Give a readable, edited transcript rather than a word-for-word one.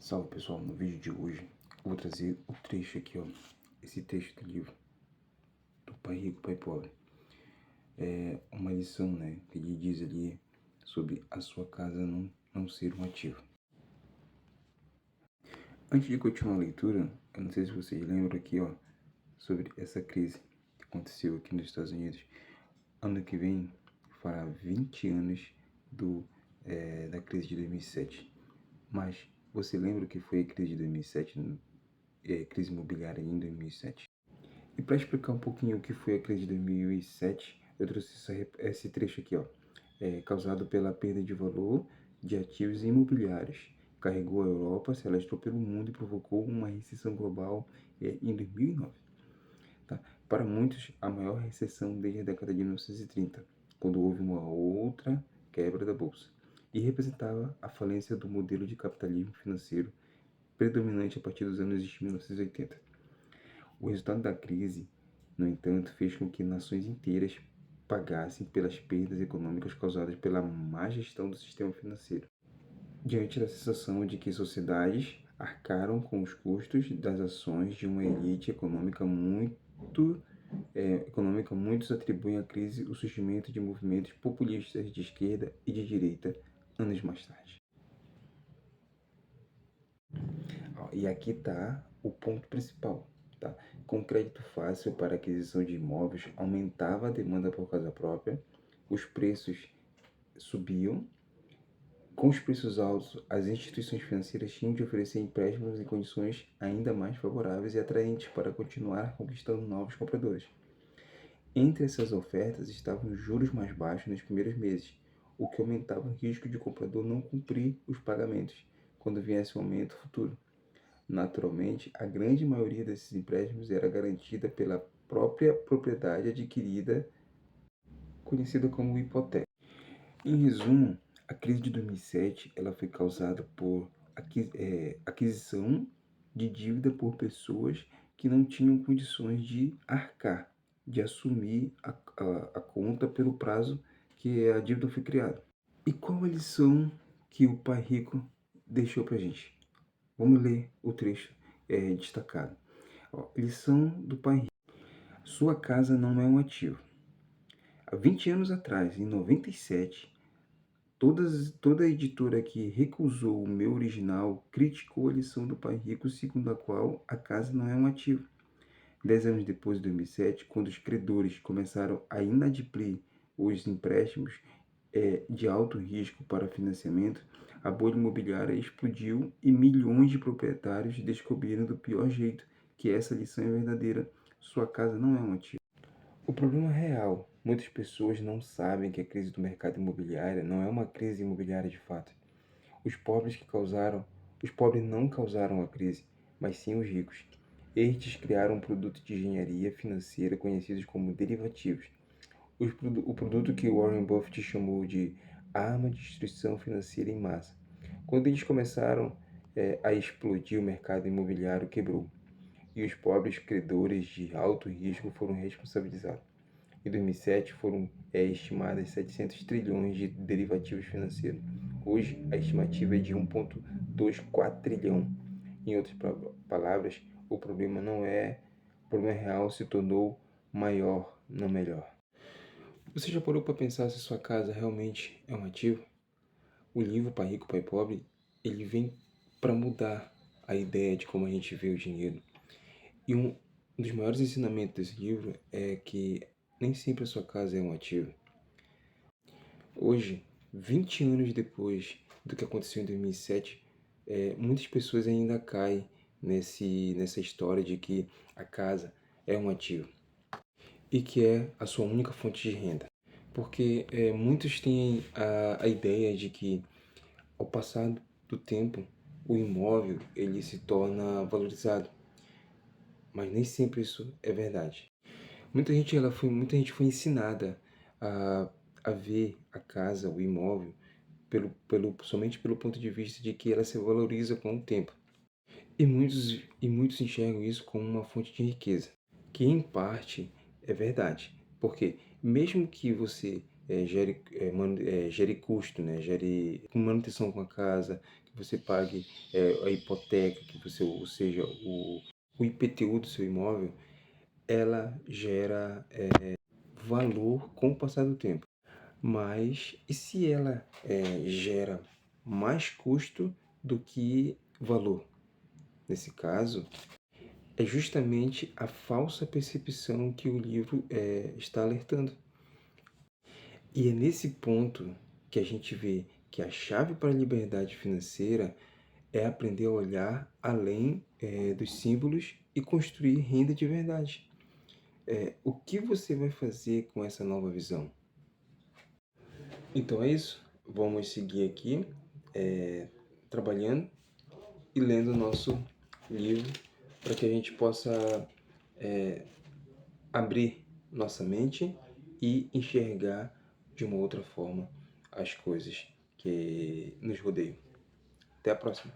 Salve pessoal, no vídeo de hoje eu vou trazer o trecho aqui, ó, esse trecho do livro do Pai Rico, Pai Pobre. É uma lição, né, que ele diz ali sobre a sua casa não ser um ativo. Antes de continuar a leitura, eu não sei se vocês lembram aqui, ó, sobre essa crise que aconteceu aqui nos Estados Unidos. Ano que vem fará 20 anos da crise de 2007. Mas você lembra o que foi a crise de 2007, crise imobiliária em 2007? E para explicar um pouquinho o que foi a crise de 2007, eu trouxe esse trecho aqui, ó, causado pela perda de valor de ativos imobiliários. Carregou a Europa, se alastrou pelo mundo e provocou uma recessão global em 2009. Tá? Para muitos, a maior recessão desde a década de 1930, quando houve uma outra quebra da bolsa, e representava a falência do modelo de capitalismo financeiro predominante a partir dos anos de 1980. O resultado da crise, no entanto, fez com que nações inteiras pagassem pelas perdas econômicas causadas pela má gestão do sistema financeiro, diante da sensação de que sociedades arcaram com os custos das ações de uma elite econômica. Muitos atribuem à crise o surgimento de movimentos populistas de esquerda e de direita anos mais tarde. E aqui está o ponto principal. Tá? Com crédito fácil para aquisição de imóveis, aumentava a demanda por casa própria, os preços subiam. Com os preços altos, as instituições financeiras tinham de oferecer empréstimos em condições ainda mais favoráveis e atraentes para continuar conquistando novos compradores. Entre essas ofertas estavam os juros mais baixos nos primeiros meses, o que aumentava o risco de o comprador não cumprir os pagamentos quando viesse um aumento futuro. Naturalmente, a grande maioria desses empréstimos era garantida pela própria propriedade adquirida, conhecida como hipoteca. Em resumo, a crise de 2007 ela foi causada por aquisição de dívida por pessoas que não tinham condições de arcar, de assumir a conta pelo prazo que a dívida foi criada. E qual a lição que o Pai Rico deixou para a gente? Vamos ler o trecho destacado. Ó, lição do Pai Rico. Sua casa não é um ativo. Há 20 anos atrás, em 97, toda a editora que recusou o meu original criticou a lição do Pai Rico, segundo a qual a casa não é um ativo. 10 anos depois de 2007, quando os credores começaram a inadimplir os empréstimos de alto risco para financiamento, a bolha imobiliária explodiu e milhões de proprietários descobriram do pior jeito que essa lição é verdadeira. Sua casa não é um ativo. O problema real, muitas pessoas não sabem que a crise do mercado imobiliário não é uma crise imobiliária de fato. Os pobres não causaram a crise, mas sim os ricos. Estes criaram um produto de engenharia financeira conhecidos como derivativos. O produto que Warren Buffett chamou de arma de destruição financeira em massa. Quando eles começaram a explodir, o mercado imobiliário quebrou e os pobres credores de alto risco foram responsabilizados. Em 2007 foram estimadas 700 trilhões de derivativos financeiros. Hoje a estimativa é de 1,24 trilhão. Em outras palavras, o problema real se tornou maior, não melhor. Você já parou para pensar se sua casa realmente é um ativo? O livro Pai Rico, Pai Pobre, ele vem para mudar a ideia de como a gente vê o dinheiro. E um dos maiores ensinamentos desse livro é que nem sempre a sua casa é um ativo. Hoje, 20 anos depois do que aconteceu em 2007, muitas pessoas ainda caem nessa história de que a casa é um ativo e que é a sua única fonte de renda. Porque muitos têm a ideia de que, ao passar do tempo, o imóvel ele se torna valorizado. Mas nem sempre isso é verdade. Muita gente foi ensinada a ver a casa, o imóvel, somente pelo ponto de vista de que ela se valoriza com o tempo. E muitos enxergam isso como uma fonte de riqueza, que em parte é verdade. Porque mesmo que você gere custo, né, gere manutenção com a casa, que você pague a hipoteca, que você, ou seja, o IPTU do seu imóvel, ela gera valor com o passar do tempo. Mas e se ela gera mais custo do que valor? Nesse caso, é justamente a falsa percepção que o livro está alertando. E é nesse ponto que a gente vê que a chave para a liberdade financeira é aprender a olhar além dos símbolos e construir renda de verdade. O que você vai fazer com essa nova visão? Então é isso. Vamos seguir aqui trabalhando e lendo o nosso livro para que a gente possa abrir nossa mente e enxergar de uma outra forma as coisas que nos rodeiam. Até a próxima.